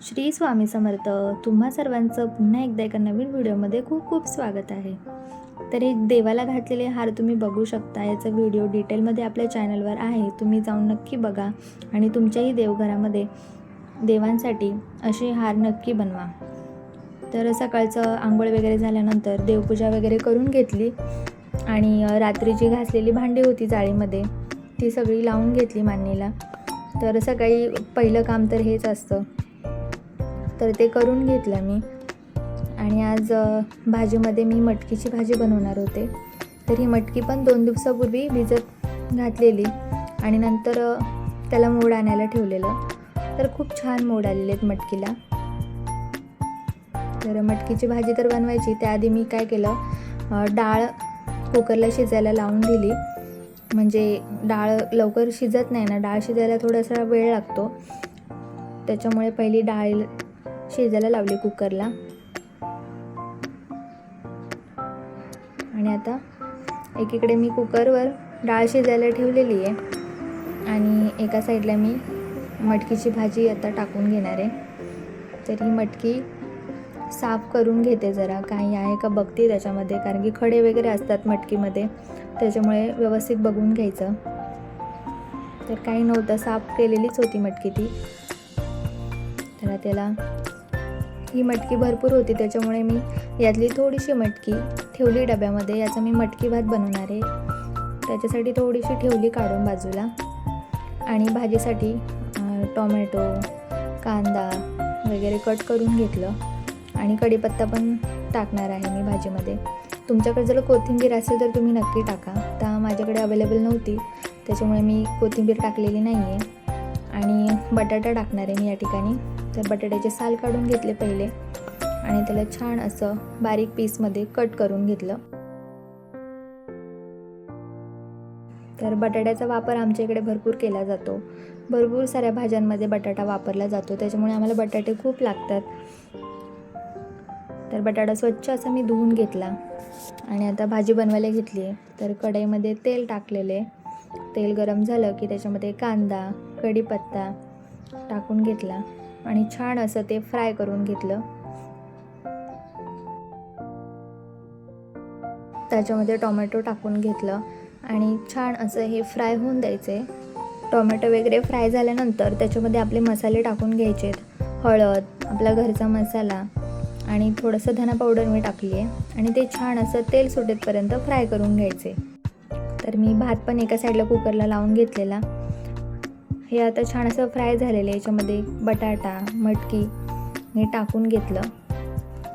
श्री स्वामी समर्थ. तुम्हा सर्वांचं पुन्हा एकदा एका नवीन व्हिडिओमध्ये खूप खूप स्वागत आहे. तर हे देवाला घातलेले हार तुम्ही बघू शकता. याचा व्हिडिओ डिटेलमध्ये आपल्या चॅनलवर आहे, तुम्ही जाऊन नक्की बघा आणि तुमच्याही देवघरामध्ये देवांसाठी असे हार नक्की बनवा. तर सकाळचं आंघोळ वगैरे झाल्यानंतर देवपूजा वगैरे करून घेतली आणि रात्रीची घासलेली भांडी होती जाळीमध्ये ती सगळी लावून घेतली मांडणीला. तर सकाळी पहिलं काम तर हेच असतं, तर ते करून घेतलं मी. आणि आज भाजीमध्ये मी मटकीची भाजी बनवणार होते. तर ही मटकी पण 2 दिवसापूर्वी भिजत घातलेली आणि नंतर त्याला मोड आणायला ठेवलेलं. तर खूप छान मोड आलेले आहेत मटकीला. तर मटकीची भाजी तर बनवायची त्याआधी मी काय केलं, डाळ कुकरला शिजायला लावून दिली. म्हणजे डाळ लवकर शिजत नाही ना, डाळ शिजायला थोडासा वेळ लागतो, त्याच्यामुळे पहिली डाळ शिजायला लावली कुकरला. आणि आता एकीकडे मी कुकरवर डाळ शिजायला ठेवलेली आहे आणि एका साईडला मी मटकीची भाजी आता टाकून घेणार आहे. तर ही मटकी साफ करून घेते, जरा काही आहे का बघते त्याच्यामध्ये, कारण की खडे वगैरे असतात मटकीमध्ये, त्याच्यामुळे व्यवस्थित बघून घ्यायचं. तर काही नव्हतं, साफ केलेलीच होती मटकी ती. तर त्याला ही मटकी भरपूर होती, त्याच्यामुळे मी यातली थोडीशी मटकी ठेवली डब्यामध्ये. याचा मी मटकी भात बनवणार आहे, त्याच्यासाठी थोडीशी ठेवली काढून बाजूला. आणि भाजीसाठी टोमॅटो, कांदा वगैरे कट करून घेतलं आणि कढीपत्ता पण टाकणार आहे मी भाजीमध्ये. तुमच्याकडे जर कोथिंबीर असेल तर तुम्ही नक्की टाका. तर माझ्याकडे अवेलेबल नव्हती, त्याच्यामुळे मी कोथिंबीर टाकलेली नाही आहे. आणि बटाटा टाकणार आहे मी या ठिकाणी. तर बटाट्याचे साल काढून घेतले पहिले आणि त्याला छान असं बारीक पीसमध्ये कट करून घेतलं. तर बटाट्याचा वापर आमच्या इकडे भरपूर केला जातो, भरपूर साऱ्या भाज्यांमध्ये बटाटा वापरला जातो, त्याच्यामुळे आम्हाला बटाटे खूप लागतात. तर बटाटा स्वच्छ असा मी धुवून घेतला आणि आता भाजी बनवायला घेतली आहे. तर कढईमध्ये तेल टाकलेले, तेल गरम झालं की त्याच्यामध्ये कांदा, कढीपत्ता टाकून घेतला आणि छान असं ते फ्राय करून घेतलं. त्याच्यामध्ये टोमॅटो टाकून घेतलं आणि छान असं हे फ्राय होऊन द्यायचे. टोमॅटो वगैरे फ्राय झाल्यानंतर त्याच्यामध्ये आपले मसाले टाकून घ्यायचे. हळद, आपला घरचा मसाला आणि थोडंसं धना पावडर मी टाकली आहे आणि ते छान असं तेल सुटेपर्यंत फ्राय करून घ्यायचे. तर मी भात पण एका साईडला कुकरला लावून घेतलेला. हे आता छान असं फ्राय झालेलं, याच्यामध्ये बटाटा, मटकी हे टाकून घेतलं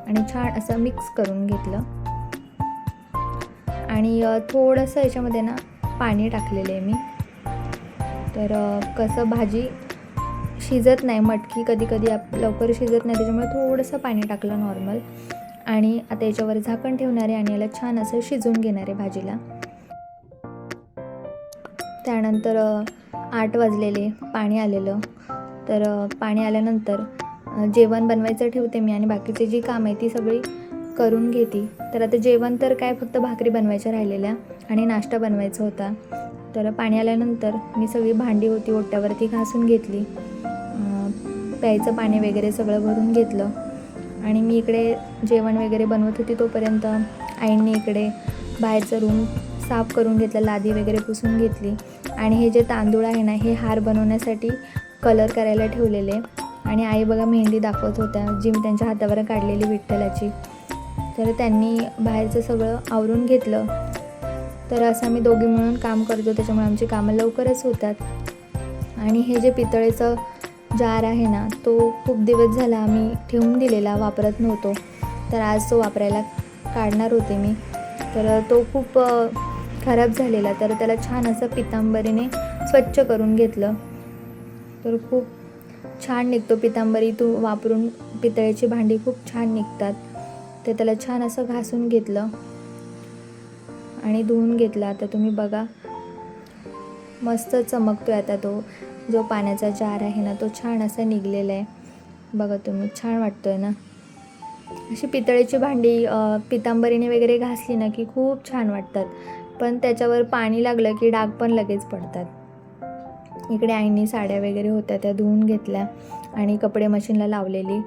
आणि छान असं मिक्स करून घेतलं. आणि थोडंसं याच्यामध्ये ना पाणी टाकलेलं आहे मी. तर कसं भाजी शिजत नाही, मटकी कधी कधी लवकर शिजत नाही, त्याच्यामुळे थोडंसं पाणी टाकलं नॉर्मल. आणि आता याच्यावर झाकण ठेवणार आहे आणि याला छान असं शिजवून घेणार आहे भाजीला. त्यानंतर 8 वाजलेले, पाणी आलेलं. तर पाणी आल्यानंतर जेवण बनवायचं ठेवते मी आणि बाकीची जी कामं आहे ती सगळी करून घेते. तर आता जेवण तर काय, फक्त भाकरी बनवायच्या राहिलेल्या आणि नाश्ता बनवायचा होता. तर पाणी आल्यानंतर मी सगळी भांडी होती ओट्यावरती घासून घेतली, प्यायचं पाणी वगैरे सगळं भरून घेतलं. आणि मी इकडे जेवण वगैरे बनवत होती तोपर्यंत आईंनी इकडे बाहेरचं रूम साफ करून घेतलं, लादी वगैरे पुसून घेतली. आणि हे जे तांदूळ आहे ना, हे हार बनवण्यासाठी कलर करायला ठेवलेले. आणि आई बघा मेहंदी दाखवत होत्या, जी मी त्यांच्या हातावर काढलेली विठ्ठलाची. तर त्यांनी बाहेरचं सगळं आवरून घेतलं. तर असं आम्ही दोघी मिळून काम करतो, त्याच्यामुळे आमची कामं लवकरच होतात. आणि हे जे पितळेचं जार आहे ना, तो खूप दिवस झाला आम्ही ठेवून दिलेला, वापरत नव्हतो. तर आज तो वापरायला काढणार होते मी. तर तो खूप खराब झालेला, तर त्याला छान असं पितांबरीने स्वच्छ करून घेतलं. तर खूप छान निघतो पितांबरी तू वापरून, पितळेची भांडी खूप छान निघतात. तर त्याला छान असं घासून घेतलं आणि धुवून घेतला. आता तुम्ही बघा मस्त चमकतोय. आता तो जो पाण्याचा जार आहे ना, तो छान असा निघलेला आहे, बघा तुम्ही, छान वाटतोय ना. अशी पितळेची भांडी पितांबरीने वगैरे घासली ना की खूप छान वाटतात, पण त्याच्यावर पाणी लागलं की डाग पण लगेच पडतात. इकडे आईंनी साड्या वगैरे होत्या त्या धुवून घेतल्या आणि कपडे मशीनला लावलेली.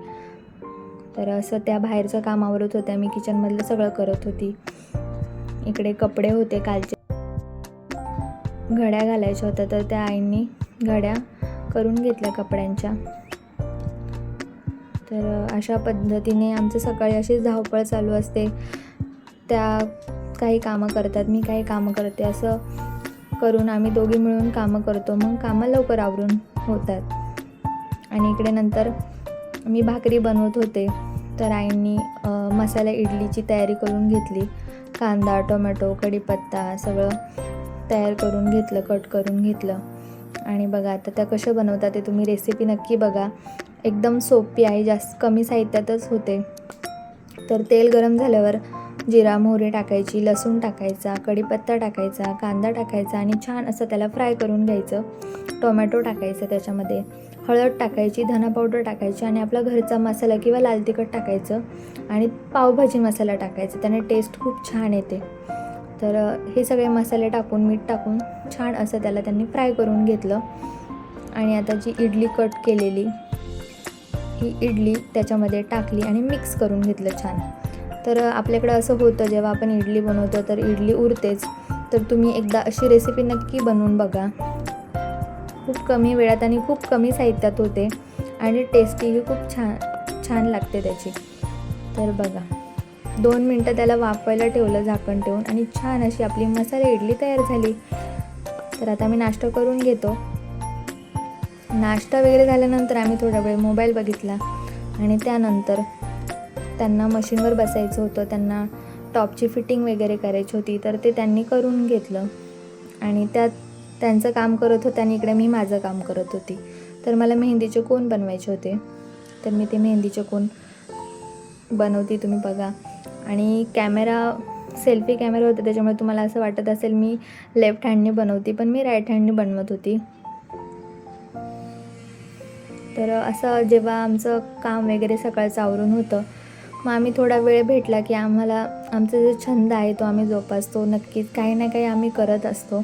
तर असं त्या बाहेरचं काम आवरत होत्या, मी किचनमधलं सगळं करत होती. इकडे कपडे होते कालचे, घड्या घालायच्या होत्या, तर त्या आईंनी घड्या करून घेतल्या कपड्यांच्या. तर अशा पद्धतीने आमचं सकाळी अशीच धावपळ चालू असते. त्या काही कामं करतात, मी काही कामं करते, असं करून आम्ही दोघी मिळून कामं करतो. मग कामं लवकर आवरून होतात. आणि इकडे नंतर मी भाकरी बनवत होते, तर आईंनी मसाला इडलीची तयारी करून घेतली. कांदा, टोमॅटो, कढीपत्ता सगळं तयार करून घेतलं, कट करून घेतलं. आणि बघा आता त्या कशा बनवतात ते तुम्ही रेसिपी नक्की बघा. एकदम सोपी आहे, जास्त कमी साहित्यातच होते. तर तेल गरम झाल्यावर जिरा मोहरी टाकायची, लसूण टाकायचा, कढीपत्ता टाकायचा, कांदा टाकायचा आणि छान असं त्याला फ्राय करून घ्यायचं. टोमॅटो टाकायचं, त्याच्यामध्ये हळद टाकायची, धना पावडर टाकायची आणि आपला घरचा मसाला किंवा लाल तिखट टाकायचं आणि पावभाजी मसाला टाकायचा, त्याने टेस्ट खूप छान येते. तर हे सगळे मसाले टाकून, मीठ टाकून छान असं त्याला त्यांनी फ्राय करून घेतलं. आणि आता जी इडली कट केलेली ही इडली त्याच्यामध्ये टाकली आणि मिक्स करून घेतलं छान. तर आपल्याकडं असं होतं, जेव्हा आपण इडली बनवतो तर इडली उरतेच. तर तुम्ही एकदा अशी रेसिपी नक्की बनवून बघा. खूप कमी वेळात आणि खूप कमी साहित्यात होते आणि टेस्टीही खूप छान लागते त्याची. तर बघा 2 मिनटं त्याला वाफवायला ठेवलं झाकण ठेवून आणि छान अशी आपली मसाला इडली तयार झाली. तर आता मी नाश्ता करून घेतो. नाश्ता वगैरे झाल्यानंतर आम्ही थोडा वेळ मोबाईल बघितला आणि त्यानंतर त्यांना मशीनवर बसायचं होतं, त्यांना टॉपची फिटिंग वगैरे करायची होती, तर ते त्यांनी करून घेतलं. आणि त्यांचं काम करत होतं आणि इकडे मी माझं काम करत होती. तर मला मेहंदीचे कोन बनवायचे होते, तर मी ते मेहंदीचे कोन बनवते, तुम्ही बघा. आणि सेल्फी कॅमेरा होता, त्याच्यामुळे तुम्हाला असं वाटत असेल मी लेफ्ट हँडने बनवते, पण मी राईट हँडने बनवत होती. तर असं जेव्हा आमचं काम वगैरे सकाळचं आवरून होतं, मग आम्ही थोडा वेळ भेटला की आमचा जो छंद आहे तो आम्ही जोपासतो. नक्कीच काही ना काही आम्ही करत असतो.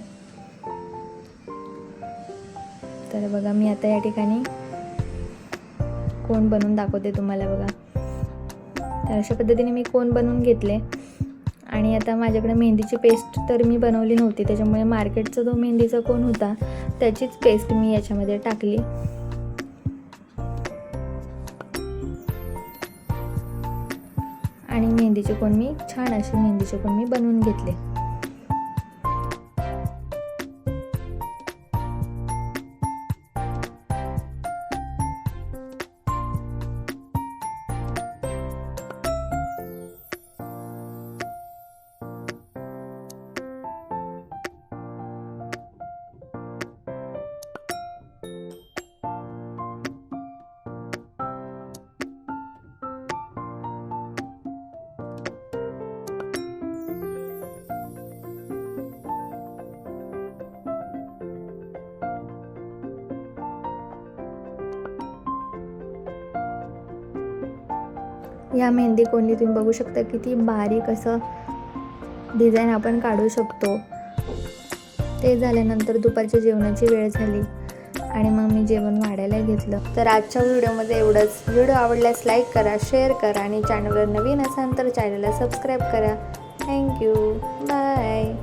तर बघा मी आता या ठिकाणी कोन बनवून दाखवते तुम्हाला, बघा. तर अशा पद्धतीने मी कोन बनवून घेतले. आणि आता माझ्याकडे मेहंदीची पेस्ट तर मी बनवली नव्हती, त्याच्यामुळे मार्केटचा जो मेहंदीचा कोन होता त्याचीच पेस्ट मी याच्यामध्ये टाकली. आणि मेहंदीचे कोन मी छान असे मेहंदीचे कोन मी बनवून घेतले. या मेहंदी कोणी तुम्ही बघू शकता किती बारीक असं डिझाईन आपण काढू शकतो. ते झाल्यानंतर दुपारच्या जेवणाची वेळ झाली आणि मग मी जेवण वाढायला घेतलं. तर आजच्या व्हिडिओमध्ये एवढंच. व्हिडिओ आवडल्यास लाईक करा, शेअर करा आणि चॅनलवर नवीन असाल तर चॅनलला सबस्क्राईब करा. थँक्यू. बाय.